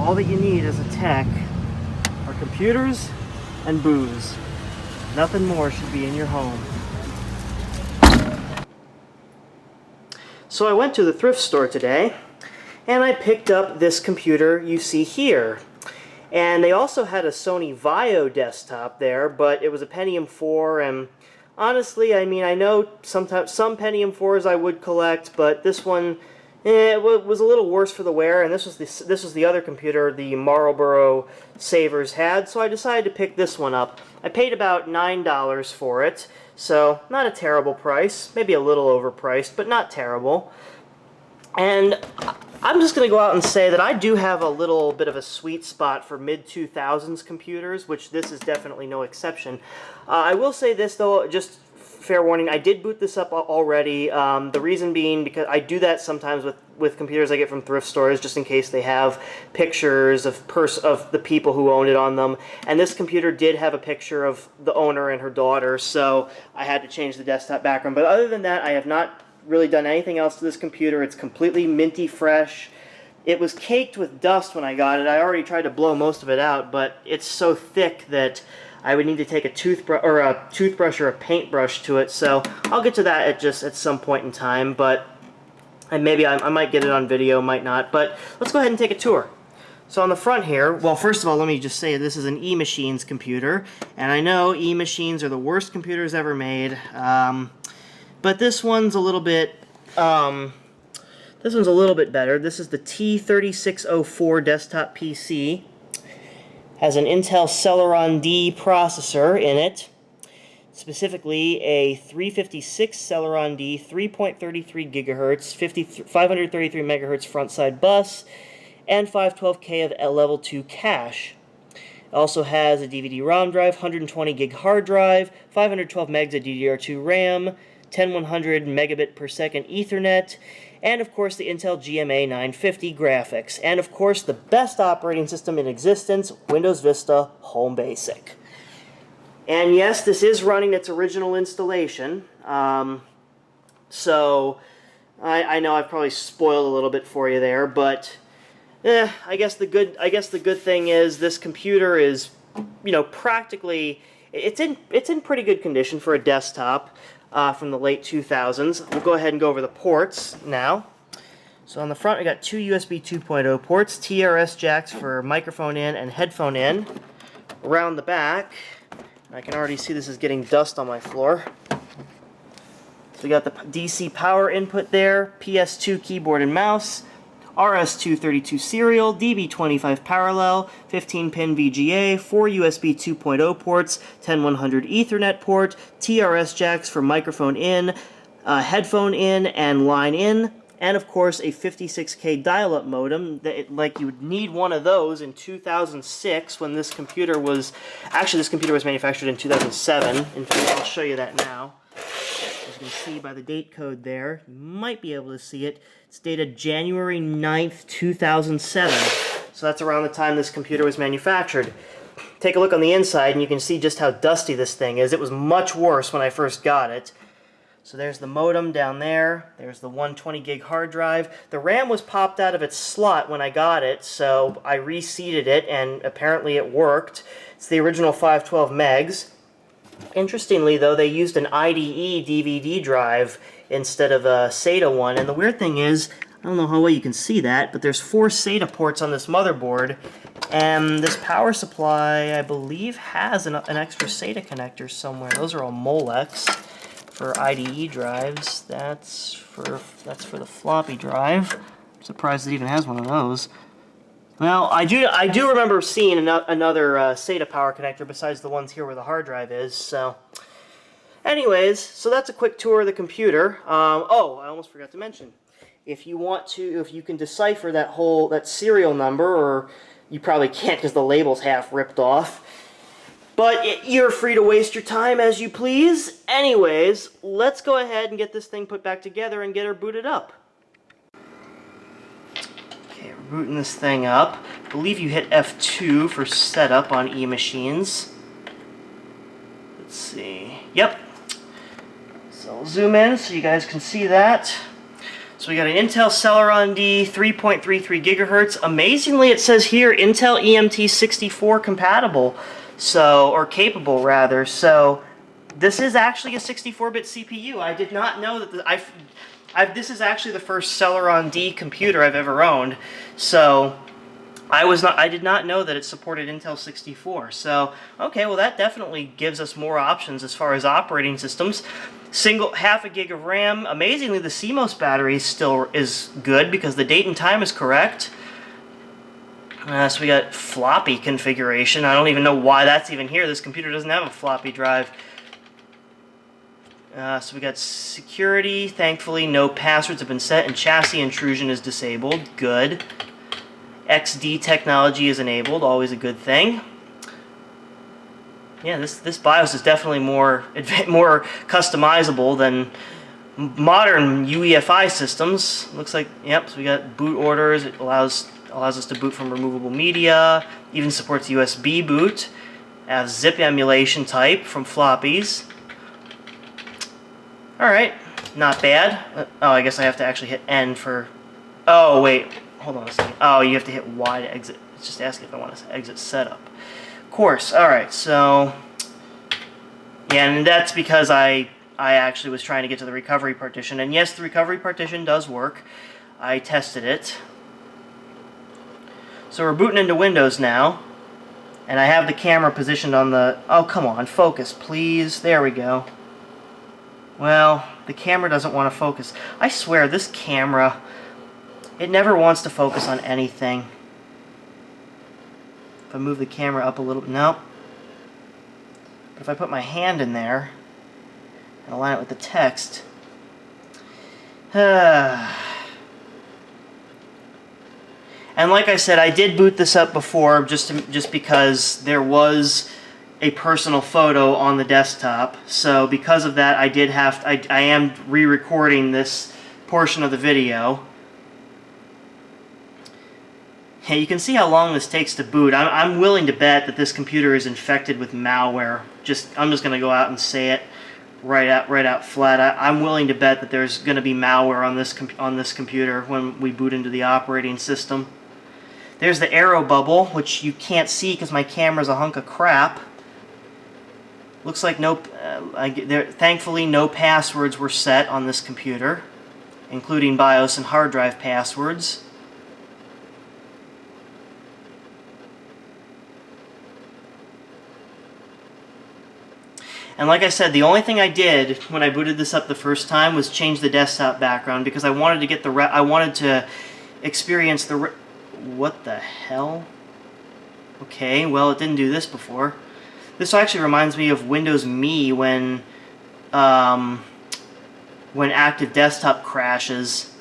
all that you need as a tech are computers and booze. Nothing more should be in your home. So I went to the thrift store today, and I picked up this computer you see here. And they also had a Sony Vaio desktop there, but it was a Pentium 4, and honestly, I mean, I know sometimes some Pentium 4s I would collect, but this one, it was a little worse for the wear, and this was the other computer the Marlboro Savers had, so I decided to pick this one up. I paid about $9 for it, so not a terrible price, maybe a little overpriced, but not terrible. And I'm just going to go out and say that I do have a little bit of a sweet spot for mid-2000s computers, which this is definitely no exception. I will say this, though, just fair warning, I did boot this up already. The reason being because I do that sometimes with computers I get from thrift stores, just in case they have pictures of the people who owned it on them. And this computer did have a picture of the owner and her daughter, so I had to change the desktop background. But other than that, I have not really done anything else to this computer. It's completely minty fresh. It was caked with dust when I got it. I already tried to blow most of it out, but it's so thick that I would need to take a toothbrush or a paintbrush to it. So I'll get to that at some point in time, and maybe I might get it on video, might not. But let's go ahead and take a tour. So on the front here, well, first of all, let me just say this is an eMachines computer, and I know eMachines are the worst computers ever made. But this one's a little bit better. This is the T3604 desktop PC. Has an Intel Celeron D processor in it. Specifically a 356 Celeron D, 3.33 gigahertz, 533 megahertz front side bus, and 512K of level 2 cache. It also has a DVD-ROM drive, 120 gig hard drive, 512 megs of DDR2 RAM, 10100 megabit per second Ethernet, and of course the Intel GMA 950 graphics, and of course the best operating system in existence, Windows Vista Home Basic. And yes, this is running its original installation, so I know I've probably spoiled a little bit for you there, but I guess the good thing is this computer is, you know, practically it's in pretty good condition for a desktop. From the late 2000s. We'll go ahead and go over the ports now. So on the front we got two USB 2.0 ports, TRS jacks for microphone in and headphone in. Around the back, I can already see this is getting dust on my floor. So we got the DC power input there, PS2 keyboard and mouse, RS-232 serial, DB25 parallel, 15-pin VGA, 4 USB 2.0 ports, 10100 Ethernet port, TRS jacks for microphone in, headphone in, and line in, and of course a 56K dial-up modem. Like you would need one of those in 2006 when this computer was... Actually, this computer was manufactured in 2007. In fact, I'll show you that now. As you can see by the date code there, you might be able to see it. It's dated January 9th, 2007. So that's around the time this computer was manufactured. Take a look on the inside and you can see just how dusty this thing is. It was much worse when I first got it. So there's the modem down there. There's the 120 gig hard drive. The RAM was popped out of its slot when I got it, so I reseated it and apparently it worked. It's the original 512 megs. Interestingly, though, they used an IDE DVD drive instead of a SATA one, and the weird thing is, I don't know how well you can see that, but there's 4 SATA ports on this motherboard, and this power supply, I believe, has an extra SATA connector somewhere. Those are all Molex for IDE drives. That's for the floppy drive. I'm surprised it even has one of those. Well, I do remember seeing another SATA power connector besides the ones here where the hard drive is. So, anyways, so that's a quick tour of the computer. Oh, I almost forgot to mention, if you can decipher that serial number, or you probably can't because the label's half ripped off. But you're free to waste your time as you please. Anyways, let's go ahead and get this thing put back together and get her booted up. We're booting this thing up. I believe you hit F2 for setup on eMachines. Let's see. Yep. So I'll zoom in so you guys can see that. So we got an Intel Celeron D, 3.33 gigahertz. Amazingly, it says here Intel EMT64 compatible, so, or capable rather. So this is actually a 64-bit CPU. I did not know that this is actually the first Celeron D computer I've ever owned. So I did not know that it supported Intel 64. So, okay, well that definitely gives us more options as far as operating systems. Half a gig of RAM. Amazingly, the CMOS battery still is good because the date and time is correct. So we got floppy configuration. I don't even know why that's even here. This computer doesn't have a floppy drive. So we got security. Thankfully, no passwords have been set, and chassis intrusion is disabled. Good. XD technology is enabled. Always a good thing. Yeah, this BIOS is definitely more customizable than modern UEFI systems. Looks like, yep, so we got boot orders. It allows us to boot from removable media. Even supports USB boot. Has zip emulation type from floppies. Alright, not bad. Oh, I guess I have to actually hit N for... Oh, wait, hold on a second. Oh, you have to hit Y to exit. It's just asking if I want to exit setup. Course. Alright, so yeah, and that's because I actually was trying to get to the recovery partition, and yes, the recovery partition does work. I tested it. So we're booting into Windows now, and I have the camera positioned on the... Oh, come on, focus, please. There we go. Well, the camera doesn't want to focus. I swear, this camera, it never wants to focus on anything. If I move the camera up a little... Nope. But if I put my hand in there and align it with the text... And like I said, I did boot this up before just because there was a personal photo on the desktop. So because of that, I am re-recording this portion of the video. Hey, you can see how long this takes to boot. I'm willing to bet that this computer is infected with malware. I'm just going to go out and say it right out flat. I'm willing to bet that there's going to be malware on this computer when we boot into the operating system. There's the arrow bubble, which you can't see because my camera's a hunk of crap. Looks like thankfully no passwords were set on this computer, including BIOS and hard drive passwords. And like I said, the only thing I did when I booted this up the first time was change the desktop background because I wanted to get I wanted to experience the... What the hell? Okay, well, it didn't do this before. This actually reminds me of Windows Me when active desktop crashes.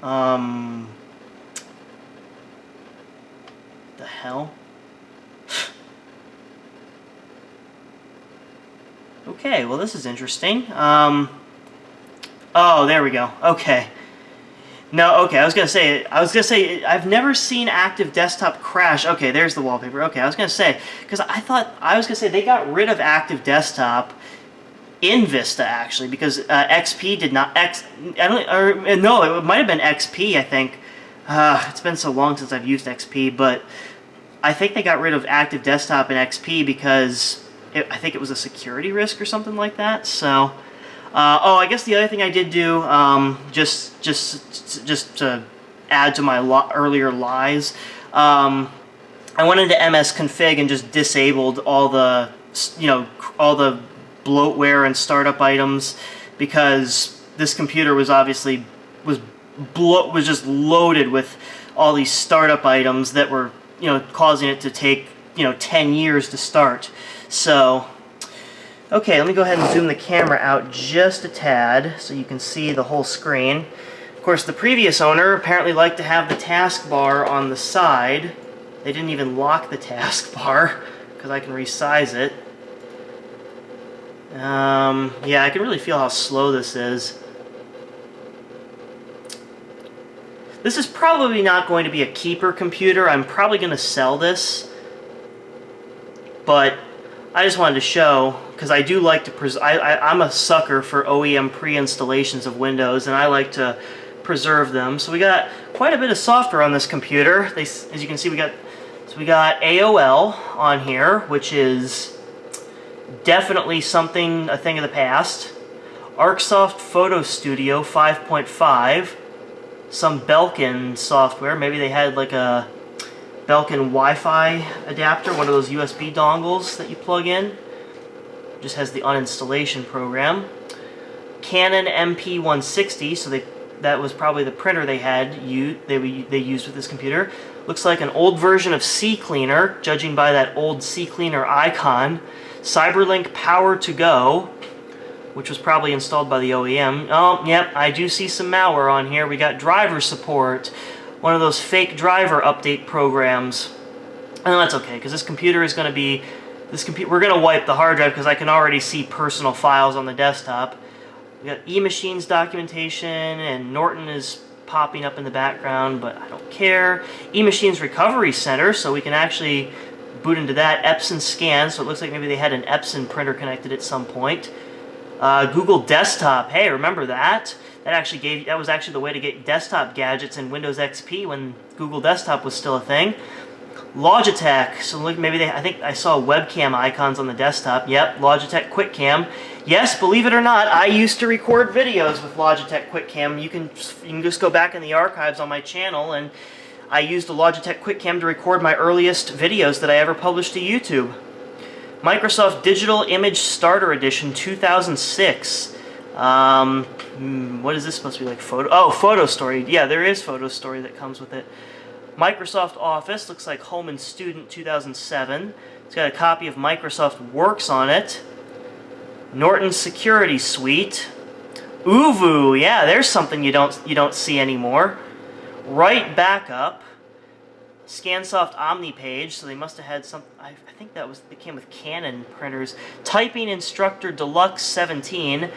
The hell? Okay, well, this is interesting. Oh, there we go. Okay. No, okay, I was gonna say, I've never seen active desktop crash. Okay, there's the wallpaper. Okay, I was gonna say, because they got rid of active desktop in Vista, actually, because XP did not, no, it might have been XP, I think. It's been so long since I've used XP, but I think they got rid of active desktop in XP because I think it was a security risk or something like that, so... oh, I guess the other thing I did do, just to add to my earlier lies, I went into MS-config and just disabled all the, all the bloatware and startup items because this computer was obviously was just loaded with all these startup items that were, causing it to take, 10 years to start. So. Okay, let me go ahead and zoom the camera out just a tad so you can see the whole screen. Of course, the previous owner apparently liked to have the taskbar on the side. They didn't even lock the taskbar because I can resize it. Yeah, I can really feel how slow this is. This is probably not going to be a keeper computer. I'm probably going to sell this. But I just wanted to show, because I do like to I'm a sucker for OEM pre-installations of Windows, and I like to preserve them. So we got quite a bit of software on this computer. As you can see, we got AOL on here, which is definitely a thing of the past. ArcSoft Photo Studio 5.5. Some Belkin software. Maybe they had like a Belkin Wi-Fi adapter, one of those USB dongles that you plug in. Just has the uninstallation program. Canon MP160, so that was probably the printer they used with this computer. Looks like an old version of CCleaner, judging by that old CCleaner icon. Cyberlink Power to Go, which was probably installed by the OEM. Oh, yep, I do see some malware on here. We got driver support, one of those fake driver update programs. And that's okay, because this computer is going to be... we're going to wipe the hard drive because I can already see personal files on the desktop. We got eMachines documentation, and Norton is popping up in the background, but I don't care. eMachines Recovery Center, so we can actually boot into that. Epson Scan, so it looks like maybe they had an Epson printer connected at some point. Google Desktop, hey, remember that? That was actually the way to get desktop gadgets in Windows XP when Google Desktop was still a thing. Logitech, so look, I think I saw webcam icons on the desktop. Yep, Logitech QuickCam. Yes, believe it or not, I used to record videos with Logitech QuickCam. You can just go back in the archives on my channel, and I used the Logitech QuickCam to record my earliest videos that I ever published to YouTube. Microsoft Digital Image Starter Edition 2006. What is this supposed to be like? Photo Story. Yeah, there is Photo Story that comes with it. Microsoft Office, looks like Home and Student 2007. It's got a copy of Microsoft Works on it. Norton Security Suite. Uvu, yeah, there's something you don't see anymore. Write Backup. ScanSoft OmniPage, so they must have had some. I think it came with Canon printers. Typing Instructor Deluxe 17.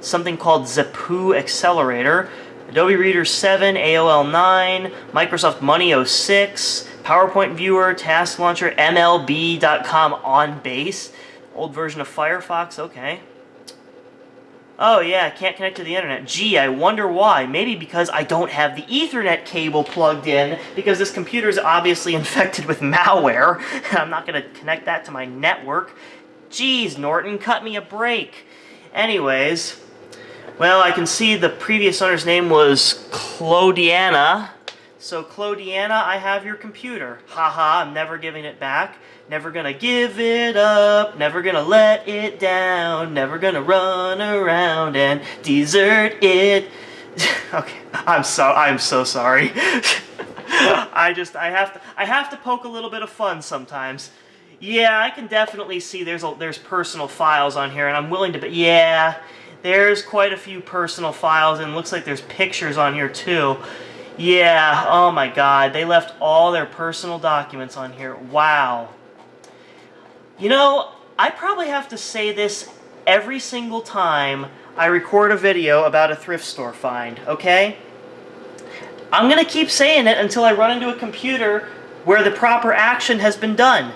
Something called Zapoo Accelerator. Adobe Reader 7, AOL 9, Microsoft Money 06, PowerPoint Viewer, Task Launcher, MLB.com on base. Old version of Firefox, okay. Oh yeah, can't connect to the internet. Gee, I wonder why. Maybe because I don't have the Ethernet cable plugged in, because this computer is obviously infected with malware. I'm not going to connect that to my network. Jeez, Norton, cut me a break. Anyways... well, I can see the previous owner's name was Clodiana. So, Clodiana, I have your computer. Haha, I'm never giving it back. Never gonna give it up. Never gonna let it down. Never gonna run around and desert it. Okay, I'm so sorry. I have to poke a little bit of fun sometimes. Yeah, I can definitely see there's personal files on here, and I'm willing to bet. Yeah. There's quite a few personal files, and it looks like there's pictures on here too. Yeah, oh my god, they left all their personal documents on here. Wow. You know, I probably have to say this every single time I record a video about a thrift store find, okay? I'm gonna keep saying it until I run into a computer where the proper action has been done.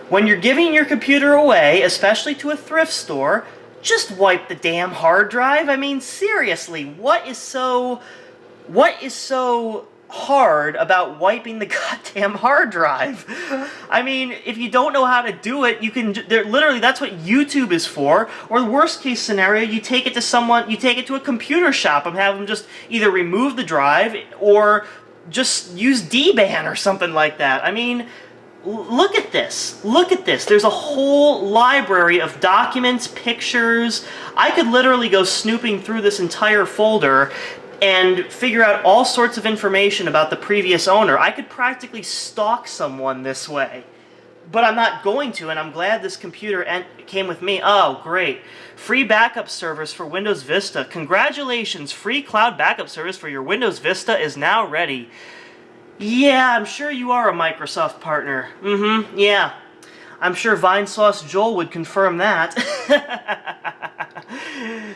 When you're giving your computer away, especially to a thrift store, just wipe the damn hard drive. I mean, seriously, what is so hard about wiping the goddamn hard drive? I mean, if you don't know how to do it, you can literally, that's what YouTube is for. Or the worst case scenario, you take it to a computer shop and have them just either remove the drive or just use D-ban or something like that. I mean, look at this. Look at this. There's a whole library of documents, pictures. I could literally go snooping through this entire folder and figure out all sorts of information about the previous owner. I could practically stalk someone this way. But I'm not going to, and I'm glad this computer came with me. Oh, great. Free backup service for Windows Vista. Congratulations, free cloud backup service for your Windows Vista is now ready. Yeah, I'm sure you are a Microsoft partner. Yeah. I'm sure Vinesauce Joel would confirm that.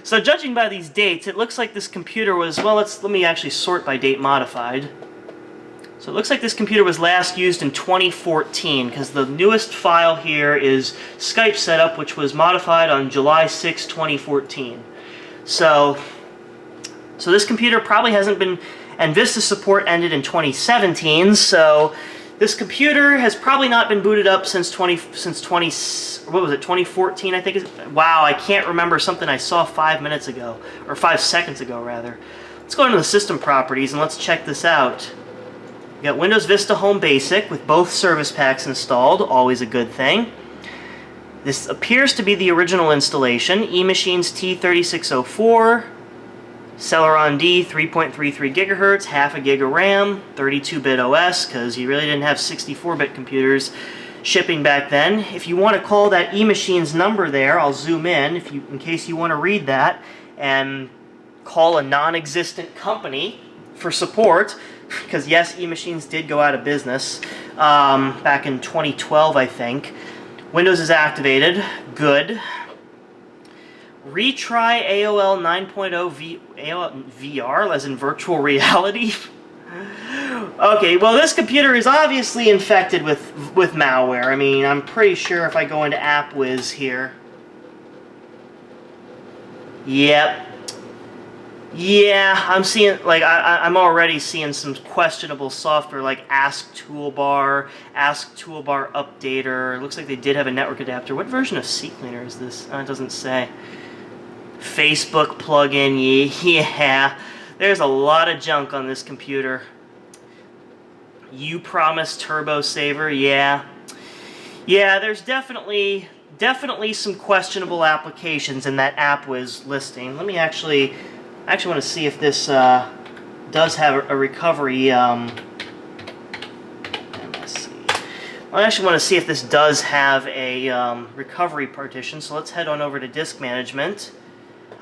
So judging by these dates, it looks like this computer was, well, let me actually sort by date modified. So it looks like this computer was last used in 2014, because the newest file here is Skype setup, which was modified on July 6, 2014. So this computer probably hasn't been, and Vista support ended in 2017, so this computer has probably not been booted up since 2014, I think. Wow, I can't remember something I saw 5 minutes ago, or 5 seconds ago, rather. Let's go into the system properties and let's check this out. We got Windows Vista Home Basic with both service packs installed, always a good thing. This appears to be the original installation. eMachines T3604, Celeron D 3.33 gigahertz, half a gig of RAM, 32-bit OS, because you really didn't have 64-bit computers shipping back then. If you want to call that eMachines number there, I'll zoom in in case you want to read that and call a non-existent company for support, because yes, eMachines did go out of business back in 2012, I think. Windows is activated. Good. Retry AOL 9.0 VR, as in virtual reality. Okay, well, this computer is obviously infected with malware. I mean, I'm pretty sure if I go into AppWiz here. Yep. Yeah, I'm seeing, like, I'm already seeing some questionable software like Ask Toolbar Updater. It looks like they did have a network adapter. What version of CCleaner is this? It doesn't say. Facebook plugin, yeah. There's a lot of junk on this computer. You Promise Turbo Saver, yeah. Yeah, there's definitely some questionable applications in that AppWiz listing. Let me actually want to see if this does have a recovery. Let's see. I actually want to see if this does have a recovery partition. So let's head on over to Disk Management.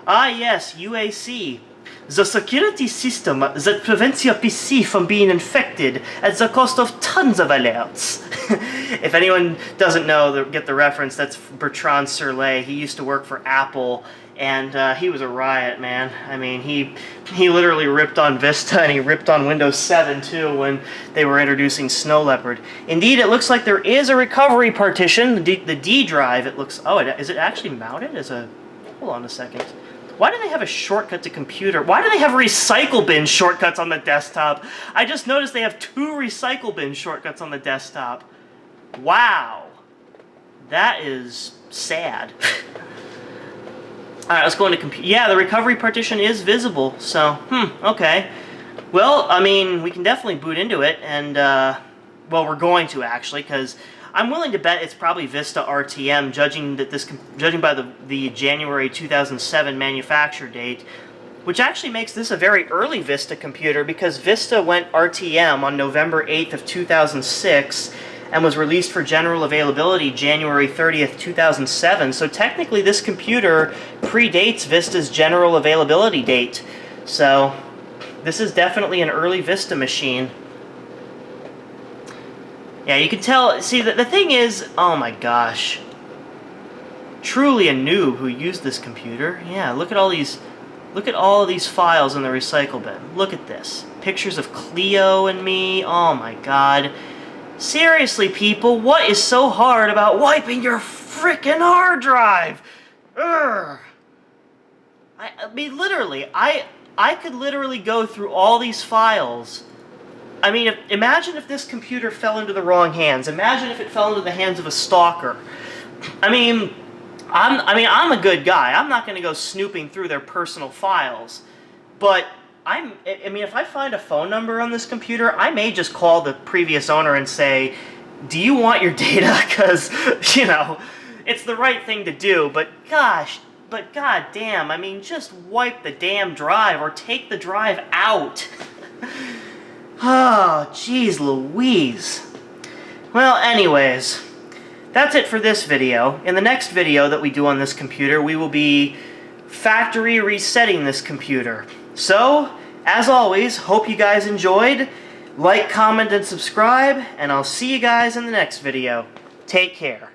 Ah, yes, UAC. The security system that prevents your PC from being infected at the cost of tons of alerts. If anyone doesn't know, get the reference, that's Bertrand Surlet. He used to work for Apple, and he was a riot, man. I mean, he literally ripped on Vista, and he ripped on Windows 7, too, when they were introducing Snow Leopard. Indeed, it looks like there is a recovery partition, the D drive. It looks... Oh, is it actually mounted as a... Hold on a second. Why do they have a shortcut to computer? Why do they have recycle bin shortcuts on the desktop? I just noticed they have 2 recycle bin shortcuts on the desktop. Wow. That is sad. Alright, let's go into computer. Yeah, the recovery partition is visible, so, okay. Well, I mean, we can definitely boot into it, and, well, we're going to, actually, because I'm willing to bet it's probably Vista RTM, judging by the January 2007 manufacture date, which actually makes this a very early Vista computer, because Vista went RTM on November 8th of 2006 and was released for general availability January 30th, 2007. So technically this computer predates Vista's general availability date. So this is definitely an early Vista machine. Yeah, you can tell. See, the thing is, oh my gosh, truly a noob who used this computer. Yeah, look at all these files in the recycle bin. Look at this. Pictures of Cleo and me. Oh my god. Seriously, people, what is so hard about wiping your frickin' hard drive? Urgh. I mean, literally, I could literally go through all these files. I mean, imagine if this computer fell into the wrong hands. Imagine if it fell into the hands of a stalker. I mean, I'm a good guy. I'm not going to go snooping through their personal files. But I mean, if I find a phone number on this computer, I may just call the previous owner and say, "Do you want your data?" Because, you know, it's the right thing to do. But gosh, god damn, I mean, just wipe the damn drive or take the drive out. Oh, jeez Louise. Well, anyways, that's it for this video. In the next video that we do on this computer, we will be factory resetting this computer. So, as always, hope you guys enjoyed. Like, comment, and subscribe, and I'll see you guys in the next video. Take care.